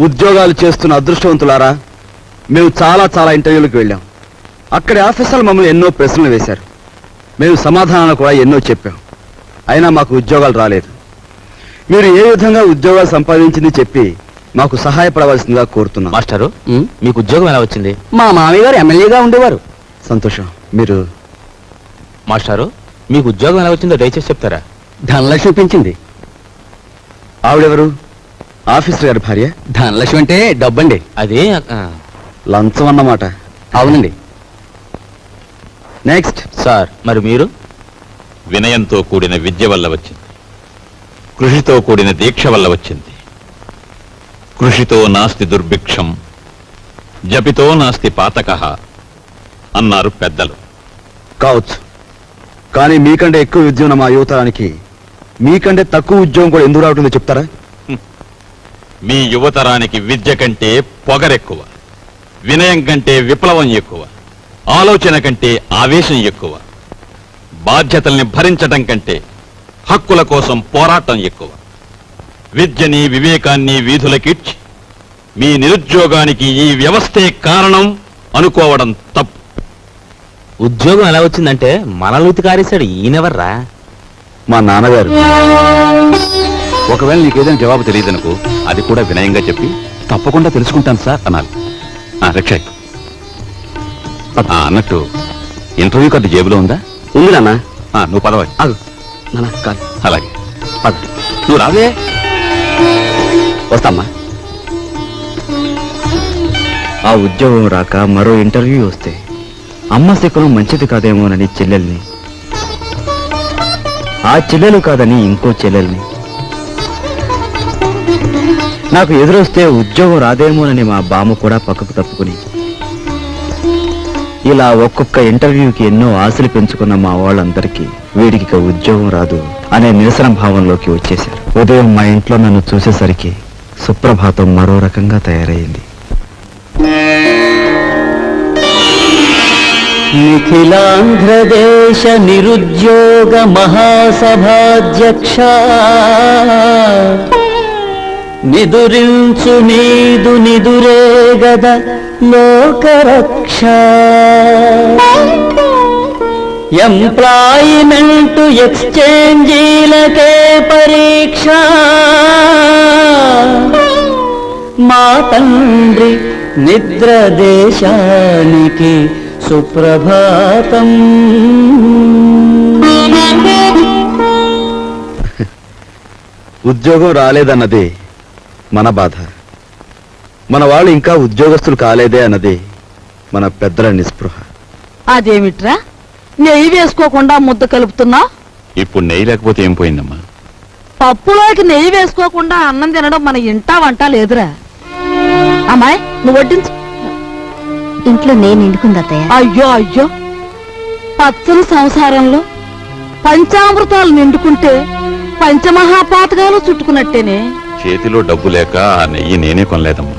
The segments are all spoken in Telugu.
ఉద్యోగాలు చేస్తున్న అదృష్టవంతులారా, మేము చాలా చాలా ఇంటర్వ్యూలకు వెళ్ళాం. అక్కడి ఆఫీసర్లు మమ్మల్ని ఎన్నో ప్రశ్నలు వేశారు. మేము సమాధానాలు కూడా ఎన్నో చెప్పాం. అయినా మాకు ఉద్యోగాలు రాలేదు. మీరు ఏ విధంగా ఉద్యోగాలు సంపాదించింది చెప్పి మాకు సహాయపడవలసిందిగా కోరుతున్నాం. మాస్టారు, మీకు ఉద్యోగం ఎలా వచ్చింది? మా మామయ్య గారు ఎమ్మెల్యేగా ఉండేవారు. సంతోషం. మీరు మాస్టారు, మీకు ఉద్యోగం ఎలా వచ్చిందో దయచేసి చెప్తారా? ధనలక్ష్మి పెంచింది. ఆవిడెవరు? ఆఫీసర్ గారి భార్య? ధనలక్ష్మి అంటే డబ్బండి. అదే లంచం అన్నమాట. అవునండి. నెక్స్ట్. సార్, మరి మీరు? వినయంతో కూడిన విద్య వల్ల వచ్చింది, కృషితో కూడిన దీక్ష వల్ల వచ్చింది. కృషితో నాస్తి దుర్భిక్షం, జపితో నాస్తి పాతకః అన్నారు పెద్దలు. కావచ్చు, కానీ మీకంటే ఎక్కువ విద్య ఉన్న మా యువతరానికి మీకంటే తక్కువ ఉద్యోగం కూడా ఎందుకు రావటుందో చెప్తారా? మీ యువతరానికి విద్య కంటే పొగరెక్కువ, వినయం కంటే విప్లవం ఎక్కువ, ఆలోచన కంటే ఆవేశం ఎక్కువ, బాధ్యతల్ని భరించటం కంటే హక్కుల కోసం పోరాటం ఎక్కువ. విద్యని వివేకాన్ని వీధులకిడ్చి మీ నిరుద్యోగానికి ఈ వ్యవస్థే కారణం అనుకోవడం తప్పు. ఉద్యోగం ఎలా వచ్చిందంటే మనల్ని కారేశాడు. ఈయనెవర్రా? మా నాన్నగారు. ఒకవేళ నీకేదైనా జవాబు తెలియదనుకో, అది కూడా వినయంగా చెప్పి తప్పకుండా తెలుసుకుంటాను సార్ అనాలి. రక్షక్, అన్నట్టు ఇంటర్వ్యూ కార్డు జేబులో ఉందా? ఉంది నాన్న. నువ్వు పదవాలి. నాన్న కాదు. అలాగే పద. నువ్వు రావే. వస్తామ్మా. ఆ ఉద్యోగం రాక మరో ఇంటర్వ్యూ వస్తే అమ్మ శకునం మంచిది కాదేమోనని చెల్లెల్ని, ఆ చెల్లెలు కాదని ఇంకో చెల్లెల్ని, నాకు ఎదురొస్తే ఉద్యోగం రాదేమోనని మా బామ్మ కూడా పక్కకు తప్పుకుని, ఇలా ఒక్కొక్క ఇంటర్వ్యూకి ఎన్నో ఆశలు పెంచుకున్న మా వాళ్ళందరికీ వీడికి ఉద్యోగం రాదు అనే నిరసన భావంలోకి వచ్చేశారు. ఉదయం మా ఇంట్లో నన్ను చూసేసరికి సుప్రభాతం మరో రకంగా తయారైంది. నిఖిలాంధ్రదేశ నిరుద్యోగ మహాసభాధ్యక్ష, నిదురించు నీదు నిదురే గద లోకరక్ష, ఎంప్లాయిమెంట్ ఎక్స్చేంజీలకే పరీక్ష, మా తండ్రి నిద్ర దేశానికి సుప్రభాతం. ఉద్యోగం రాలేదన్నదే మన బాధ, మన వాళ్ళు ఇంకా ఉద్యోగస్తులు కాలేదే అన్నదే మన పెద్దల నిస్పృహ. అదేమిట్రా నెయ్యి వేసుకోకుండా ముద్ద కలుపుతున్నా? ఇప్పుడు నెయ్యి లేకపోతే ఏం పోయిందమ్మా? పప్పులోకి నెయ్యి వేసుకోకుండా అన్నం తినడం మన ఇంటా వంట లేదురా. అమ్మాయి, నువ్వు వడ్డించు. ఇంట్లో నేను నిండుకుందత్తయ్య. అయ్యో అయ్యో, పచ్చని సంసారంలో పంచామృతాలు నిండుకుంటే పంచమహాపాతకాలు చుట్టుకున్నట్టేనే. చేతిలో డబ్బు లేక ఆ నెయ్యి నేనే కొనలేదమ్మా.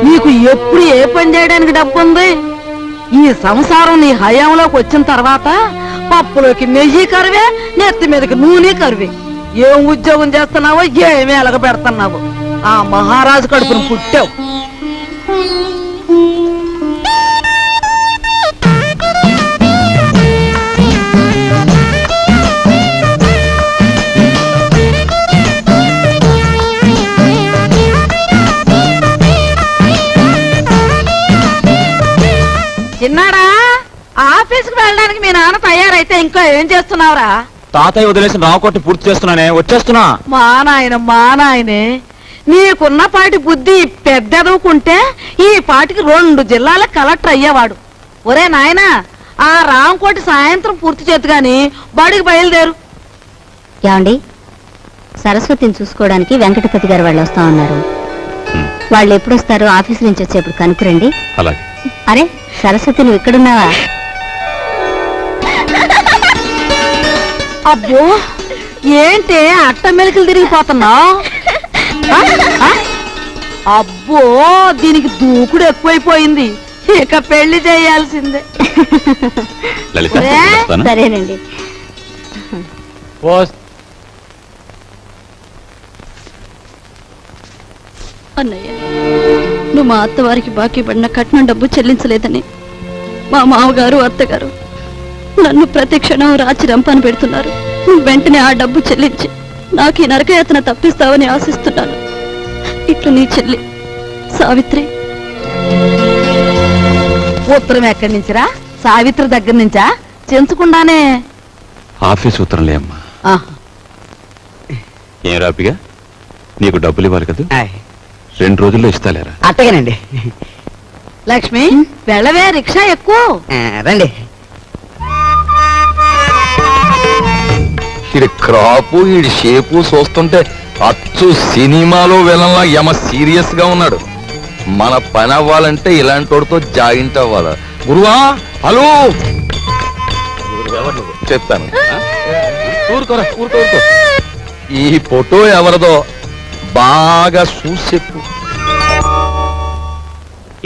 నీకు ఎప్పుడు ఏ పని చేయడానికి డబ్బు ఉంది? ఈ సంసారం నీ హయాంలోకి వచ్చిన తర్వాత పప్పులోకి నెయ్యి కరువే, నెత్తి మీదకి నూనె కరువే. ఏం ఉద్యోగం చేస్తున్నావో, ఏమి ఎలగ పెడుతున్నావో, ఆ మహారాజు కడుపును పుట్టావు. చిన్నాడా, ఆఫీస్కి వెళ్ళడానికి మీ నాన్న తయారైతే ఇంకా ఏం చేస్తున్నావురా? తాతయ్య వదిలేసిన రావుకోటి పూర్తి చేస్తున్నానే, వచ్చేస్తున్నా. మా నాయనే, నీకున్నపాటి బుద్ధి పెద్దదుకుంటే ఈ పాటికి 2 జిల్లాల కలెక్టర్ అయ్యేవాడు. ఒరే నాయనా, ఆ రాంకోటి సాయంత్రం పూర్తి చేతు గాని బడికి బయలుదేరు. ఏమండి, సరస్వతిని చూసుకోవడానికి వెంకటపతి గారు వాళ్ళు వస్తా ఉన్నారు. వాళ్ళు ఎప్పుడు వస్తారో ఆఫీస్ నుంచి వచ్చేప్పుడు కనుక్కురండి. అలాగే. అరే సరస్వతి, నువ్వు ఇక్కడున్నావా? అబ్బో, ఏంటే అట్ట మెలికలు తిరిగిపోతున్నావు? అబ్బో, దీనికి దూకుడు ఎక్కువైపోయింది. ఇక పెళ్లి చేయాల్సిందే. లలిత, సరేనండి. అన్నయ్య, నువ్వు మా అత్తవారికి బాకీ పడిన కట్నం డబ్బు చెల్లించలేదని మా మామగారు అత్తగారు నన్ను ప్రతి క్షణం రాచి రంపాను పెడుతున్నారు. నువ్వు వెంటనే ఆ డబ్బు చెల్లించి నాకు ఈ నరకయాతన తప్పిస్తావని ఆశిస్తున్నాను. ఇట్లు నీ చెల్లి సావిత్రి. ఉత్తరం ఎక్కడి నుంచిరా? సావిత్రి దగ్గర నుంచా? చెంచకుండానే. ఆఫీస్ ఉత్తరంలే అమ్మా. ఏం రాపిగా, నీకు డబ్బులు ఇవ్వాలి కదా, 2 రోజుల్లో ఇస్తాలేరా? అట్టగానండి. లక్ష్మి వెళ్ళవే, రిక్షా ఎక్కువ. రండి. ఇది క్రాపు, ఈడి షేపు చూస్తుంటే అచ్చు సినిమాలో వెళ్ళంలా యమ సీరియస్ గా ఉన్నాడు. మన పని అవ్వాలంటే ఇలాంటి వాడితో జాయింట్ అవ్వాలా? గురువా, హలో చెప్తాను. ఊరుకోరా, ఊరుకో. ఈ ఫోటో ఎవరిదో బాగా చూసి చెప్పు.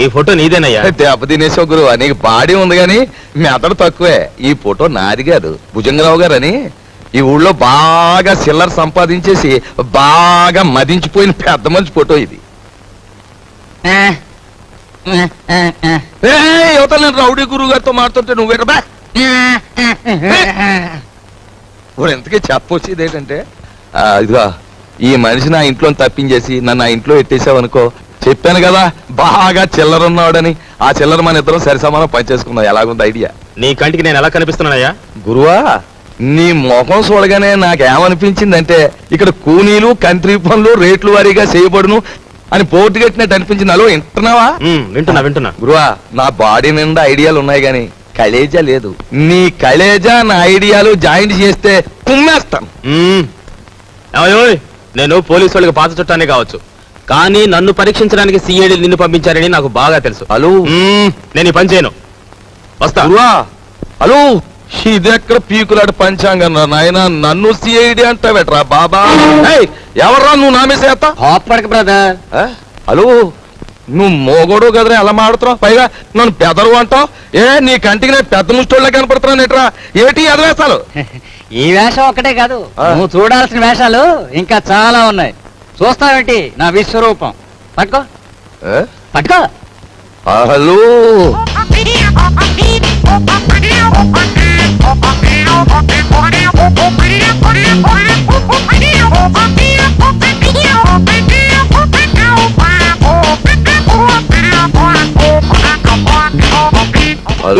ఈ ఫోటో నీదేనయ్యా? దెబ్బ తినేసావు గురువా, నీకు బాడీ ఉంది కానీ మెదడు తక్కువే. ఈ ఫోటో నాది కాదు, భుజంగరావు గారు అని ఈ ఊళ్ళో బాగా సిల్లర్ సంపాదించేసి బాగా మదించిపోయిన పెద్ద మనిషి ఫోటో ఇది. యువతలు నేను రౌడీ గురువు గారితో మాట్లాడుతుంటే నువ్వేట బా. ఎంతకీ చెప్పొచ్చేది ఏంటంటే, ఇదిగా ఈ మనిషి నా ఇంట్లో తప్పించేసి నన్ను ఆ ఇంట్లో ఎట్టేసావనుకో, చెప్పాను కదా బాగా చిల్లర ఉన్నాడని. ఆ చిల్లర మన ఇద్దరం సరి సమానం పనిచేసుకున్నాం. ఎలాగుంది ఐడియా? నీ కంటికి నేను ఎలా కనిపిస్తున్నానయ్యా? గురువా, నీ ముఖం చూడగానే నాకేమనిపించిందంటే ఇక్కడ కూనీలు కంట్రీ పనులు రేట్లు వారీగా చేయబడును అని పోటీ కట్టినట్టు అనిపించింది. అలో వింటున్నావా? వింటున్నా. గురువా, నా బాడీ నిండా ఐడియాలు ఉన్నాయి గాని కలేజా లేదు. నీ కలేజా నా ఐడియాలు జాయింట్ చేస్తే కుమ్మేస్తాను. నేను పోలీసు వాళ్ళకి పాత చుట్టానే కావచ్చు, కానీ నన్ను పరీక్షించడానికి సిఐడి నిన్ను పంపించారని నాకు బాగా తెలుసు. హలో, నేను ఈ పని చేయను. వస్తా. గురువా, హలో, ఇది ఎక్కడ పీకులాట పంచాంగం నాయన, నన్ను సిఐడి అంటావేట్రా బాబా? ఎవర్రా నువ్వు నామేసేస్తా? హాపడక బ్రదర్. హలో, నువ్వు మోగోడు కదరా, ఎలా మాడుతున్నావు? పైగా నన్ను పెదరు అంటావు. నీ కంటికి నేను పెద్ద ముష్టోళ్ళ కనపడుతున్నాను ఎట్రా? ఏటి ఎదవేస్తాలు? ఈ వేషం ఒక్కటే కాదు, నువ్వు చూడాల్సిన వేషాలు ఇంకా చాలా ఉన్నాయి. చూస్తావేంటి నా విశ్వరూపం? పట్టుకో పట్టుకో. హలో,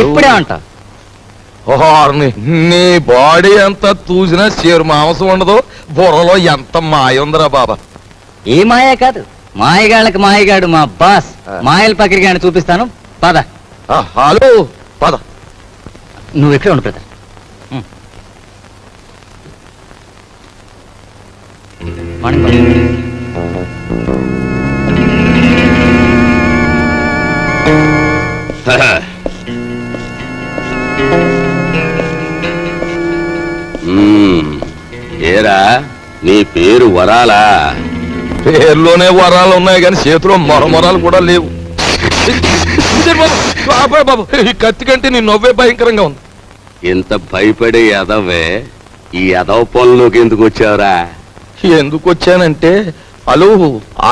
ఇప్పుడే అంటా. నీ బాడీ ఎంత చూసినా చేరు మాంసం ఉండదు, బుర్రలో ఎంత మాయ ఉందిరా బాబా. ఏ మాయ కాదు, మాయగాళ్ళకి మాయగాడు మా బాస్. మాయల పకిరిగాని చూపిస్తాను, పద. హలో, పద. నువ్వు ఎక్కడ ఉండు బ్రదర్. ఏరా, నీ పేరు వరాలా? పేర్లోనే వరాలు ఉన్నాయి కానీ చేతిలో మొరమొరాలు కూడా లేవు. బాబు, ఈ కత్తి కంటే నీ నవ్వే భయంకరంగా ఉంది. ఇంత భయపడే ఎదవే ఈ ఎదవ పనులోకి ఎందుకు వచ్చావురా? ఎందుకు వచ్చానంటే, అలు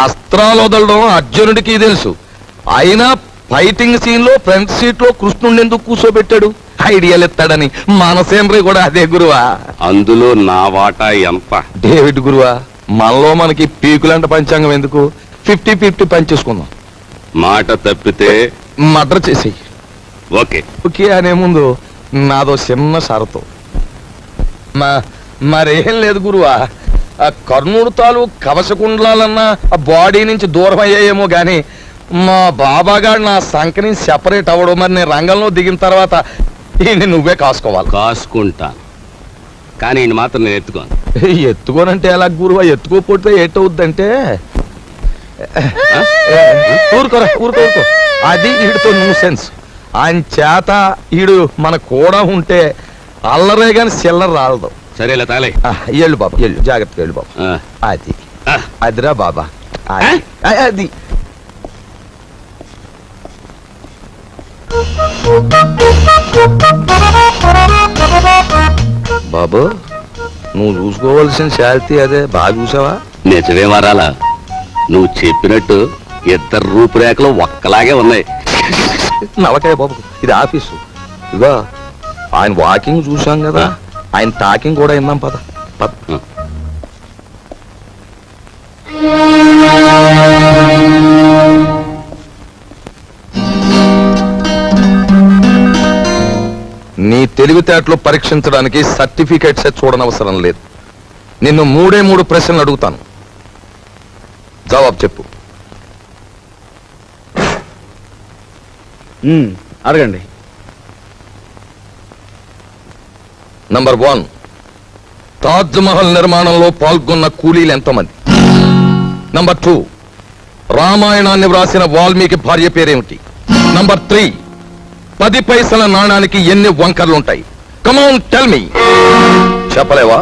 అస్త్రాలు వదలడం అర్జునుడికి తెలుసు. అయినా ఫైటింగ్ సీన్ లో ఫ్రంట్ సీట్ లో కృష్ణుడిని ఎందుకు కూర్చోబెట్టాడు? ఐడియాలు ఎత్తాడని. మనసేంద్రి కూడా అదే గురువా. అందులో నా వాటా ఎంత? డేవిడ్ గురువా, మనలో మనకి పీకులంట పంచాంగం ఎందుకు? 50-50 పనిచేసుకుందాం. మాట తప్పితే మర్డర్ చేసేయి. ఓకే ఓకే అనే ముందు నాదో చిన్న షరతు. మరేం లేదు గురువా, ఆ కర్ణుడు తాలూ కవచకుండలాలన్నా ఆ బాడీ నుంచి దూరం అయ్యాయేమో గాని మా బాబాగాడు నా సంఖ్య నుంచి సెపరేట్ అవ్వడం. మరి నేను రంగంలో దిగిన తర్వాత ఈయన్ని నువ్వే కాసుకోవాలి. కాసుకుంటా, కానీ ఈయన మాత్రం నేను ఎత్తుకోను. ఎత్తుకోనంటే ఎలా గురువా? ఎత్తుకోపోతే ఏటవుద్దంటే ఊరుకోరా, ఊరుకో. అది ఈడితో న్యూ సెన్స్. ఆయన చేత ఈడు మన కూడా ఉంటే అల్లరే గాని చిల్లర రాలదు. సరేలా తాలే. ఎళ్ళు బాబా, ఎళ్ళు, జాగ్రత్తగా వెళ్ళు బాబా. అది అదిరా బాబా, అది. బాబు, నువ్వు చూసుకోవాల్సిన శాంతి అదే. బాగా చూసావా? నిజమే వరాలా? నువ్వు చెప్పినట్టు ఇద్దరు రూపురేఖలు ఒక్కలాగే ఉన్నాయి. నవకాయ బాబు, ఇది ఆఫీసు. ఇదిగో ఆయన వాకింగ్ చూశాం కదా, ఆయన టాకింగ్ కూడా విన్నాం. పద పద. నీ తెలివితేటలు పరీక్షించడానికి సర్టిఫికేట్సే చూడనవసరం లేదు. నిన్ను 3 ప్రశ్నలు అడుగుతాను, జవాబు చెప్పు. అడగండి. నంబర్ 1, తాజ్ మహల్ నిర్మాణంలో పాల్గొన్న కూలీలు ఎంతమంది? నంబర్ 2, రామాయణాన్ని వ్రాసిన వాల్మీకి భార్య పేరేమిటి? నంబర్ 3, 10 పైసల నాణానికి ఎన్ని వంకర్లుంటాయి? Come on tell me. చెప్పలేవా?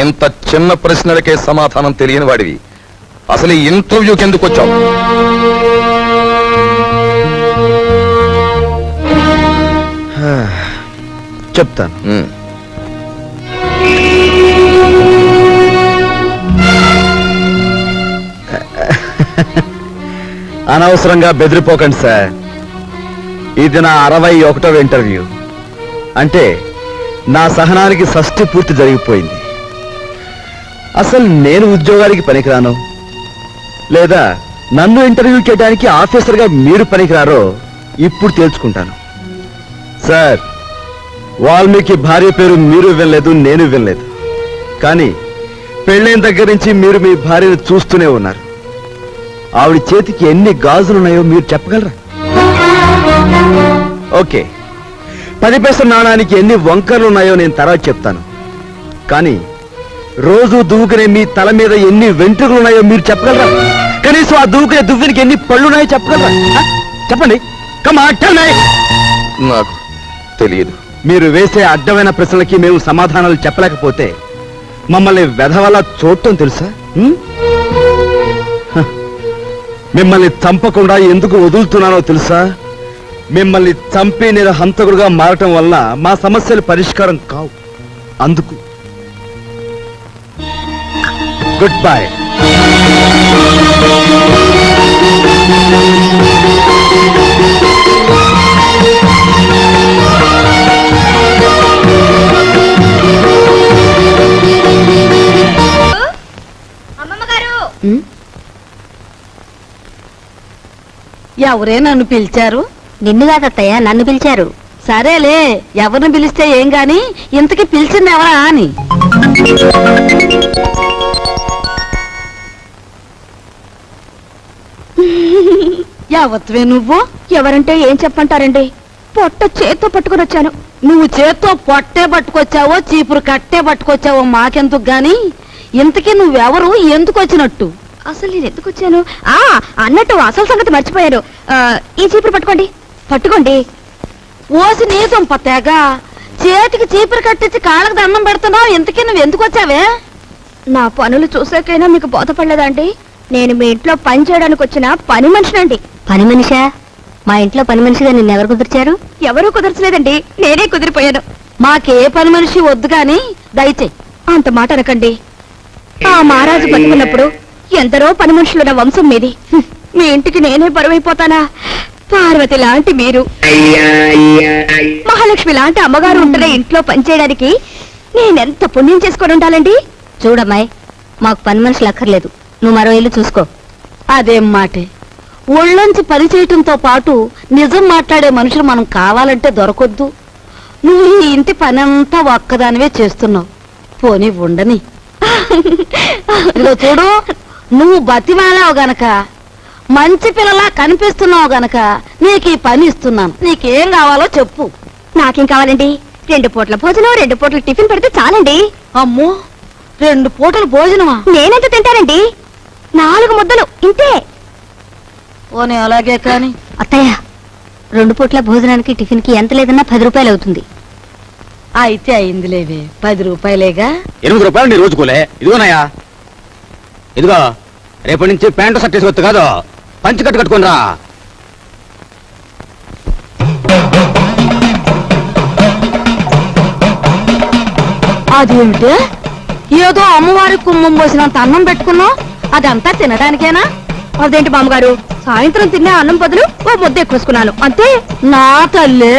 ఇంత చిన్న ప్రశ్నలకే సమాధానం తెలియని వాడివి అసలు ఈ ఇంటర్వ్యూకి ఎందుకు వచ్చావు? చెప్తాను. అనవసరంగా బెదిరిపోకండి సార్. ఇది నా 61వ ఇంటర్వ్యూ. అంటే నా సహనానికి షష్టి పూర్తి జరిగిపోయింది. అసలు నేను ఉద్యోగానికి పనికిరాను, లేదా నన్ను ఇంటర్వ్యూ చేయడానికి ఆఫీసర్గా మీరు పనికిరారో ఇప్పుడు తేల్చుకుంటాను. సార్, వాల్మీకి భార్య పేరు మీరు వినలేదు, నేను వినలేదు. కానీ పెళ్ళైన దగ్గర నుంచి మీరు మీ భార్యను చూస్తూనే ఉన్నారు. ఆవిడ చేతికి ఎన్ని గాజులున్నాయో మీరు చెప్పగలరా? ఓకే, 10 పైసల నాణానికి ఎన్ని వంకర్లున్నాయో నేను తర్వాత చెప్తాను. కానీ రోజు దువ్వుకునే మీ తల మీద ఎన్ని వెంట్రుకలున్నాయో మీరు చెప్పగలరా? కనీసం ఆ దువ్వుకునే దువ్వెనికి ఎన్ని పళ్ళున్నాయో చెప్పగలరా? చెప్పండి. నాకు తెలియదు. మీరు వేసే అడ్డమైన ప్రశ్నలకి మేము సమాధానాలు చెప్పలేకపోతే మమ్మల్ని వెధవలా చూడటం తెలుసా? మిమ్మల్ని చంపకుండా ఎందుకు వదులుతున్నానో తెలుసా? మిమ్మల్ని చంపి నేను హంతకుడుగా మారటం వల్ల మా సమస్యలు పరిష్కారం కావు. అందుకు గుడ్ బై. ఎవరే నన్ను పిలిచారు? నిన్ను కాదత్తయ్య, నన్ను పిలిచారు. సరేలే, ఎవరిని పిలిస్తే ఏం గాని ఇంతకీ పిలిచింది ఎవరా అని. యావత్వే నువ్వు? ఎవరంటే ఏం చెప్పంటారండి? పొట్ట చేత్తో పట్టుకుని వచ్చాను. నువ్వు చేత్తో పొట్టే పట్టుకొచ్చావో చీపురు కట్టే పట్టుకొచ్చావో మాకెందుకు గాని, ఇంతకీ నువ్వెవరు, ఎందుకు వచ్చినట్టు? అసలు నేను ఎందుకు వచ్చాను? అన్నట్టు అసలు సంగతి మర్చిపోయారు. ఈ చీపురు పట్టుకోండి, పట్టుకోండి. ఓసి నీ దుంప తెగ, చేతికి చీపురు కట్టించి కాళ్ళకి దండం పెడుతున్నావు. ఇంతకీ నువ్వు ఎందుకు వచ్చావే? నా పనులు చూసాకైనా మీకు బోధపడలేదా అండి? నేను మీ ఇంట్లో పని చేయడానికి వచ్చిన పని మనిషినండి. పని మనిషా? మా ఇంట్లో పని మనిషిగా నిన్నెవరు కుదిర్చారు? ఎవరూ కుదర్చలేదండి, నేనే కుదిరిపోయాను. మాకే పని మనిషి వద్దు గాని దయచేయి. అంత మాట అనకండి. ఆ మహారాజు బతుకున్నప్పుడు ఎందరో పని మనుషులున్న వంశం మీది. మీ ఇంటికి నేనే బరువైపోతానా? పార్వతి లాంటి మీరు, మహాలక్ష్మి లాంటి అమ్మగారు ఉంటున్న ఇంట్లో పనిచేయడానికి నేనెంత పుణ్యం చేసుకొని ఉండాలండి? చూడమ్మాయి, మాకు పని మనుషులు అక్కర్లేదు. నువ్వు మరో ఇల్లు చూసుకో. అదేం మాటే, ఒళ్ళొంచి పని చేయటంతో పాటు నిజం మాట్లాడే మనుషులు మనం కావాలంటే దొరకొద్దు. నువ్వు ఈ ఇంటి పనంతా ఒక్కదానివే చేస్తున్నావు. పోనీ ఉండని. ఇదిగో చూడు, నువ్వు బతిమాలావు గనక, మంచి పిల్లలా కనిపిస్తున్నావు గనక నీకు ఈ పని ఇస్తున్నాను. నీకేం కావాలో చెప్పు. నాకేం కావాలండి? 2 పూట్ల భోజనం, 2 పూట్ల టిఫిన్ పెడితే చాలండి. అమ్మో, 2 పూటల భోజనమా? నేనెంత తింటానండి? 4 ముద్దలు ఇంతే. పోనీ అలాగే కాని. అత్తయ్య, 2 పూట్ల భోజనానికి టిఫిన్కి ఎంత లేదన్నా 10 రూపాయలు అవుతుంది. అయితే అయిందిలేవే, 10 రూపాయలేగా. 8 రూపాయలు నీ రోజుకోలే. ఇదిగోనయ్యా, ఇదిగో రేపటి నుంచి ప్యాంటు షర్ట్ వేసుకొచ్చు కాదు, పంచి కట్టుకొని రా. అదేమిటే, ఏదో అమ్మవారి కుమ్మం పోసినంత అన్నం పెట్టుకున్నావు, అదంతా తినడానికేనా? అదేంటి బామ్మగారు, సాయంత్రం తినే అన్నం బదులు ఓ ముద్ద ఎక్కువేసుకున్నాను అంతే. నా తల్లి,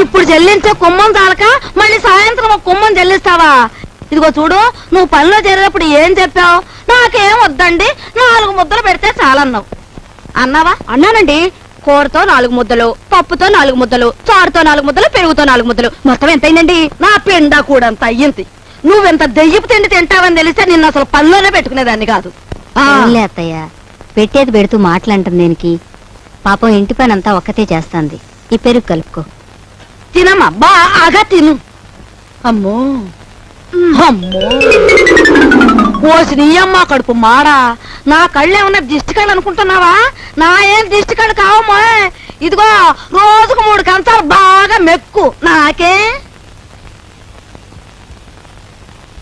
ఇప్పుడు చెల్లించే కుమ్మం చాలక మళ్ళీ సాయంత్రం ఒక కుమ్మం చెల్లిస్తావా? ఇదిగో చూడు, నువ్వు పనిలో చేరేటప్పుడు ఏం చెప్పావు? నాకేం వద్దండి, 4 ముద్దలు పెడితే చాలన్నావు. అన్నావా? అన్నానండి. కూరతో 4 ముద్దలు, పప్పుతో 4 ముద్దలు, చారుతో 4 ముద్దలు, పెరుగుతో 4 ముద్దలు, మొత్తం ఎంతైందండి? నా పిండా కూడా అంత అయ్యింది. నువ్వెంత దెయ్యపు తిండి తింటావని తెలిస్తే నిన్ను అసలు పనిలోనే పెట్టుకునేదాన్ని కాదు. అవునులే అత్తయ్య, పెట్టేది పెడుతూ మాటలంటుంది దేనికి? పాపం ఇంటి పని అంతా ఒక్కతే చేస్తాంది. ఈ పెరుగు కలుపుకో. తినమ్మా, బాగా తిను. అమ్మో అమ్మో, పోసి నీ అమ్మ కడుపు మాడా. నా కళ్ళేమన్నా దిష్టి కళ్ళు అనుకుంటున్నావా? నా ఏం దిష్టి కళ్ళు కావమ్మా. ఇదిగో రోజుకు 3 కంచాలు బాగా మెక్కు. నాకే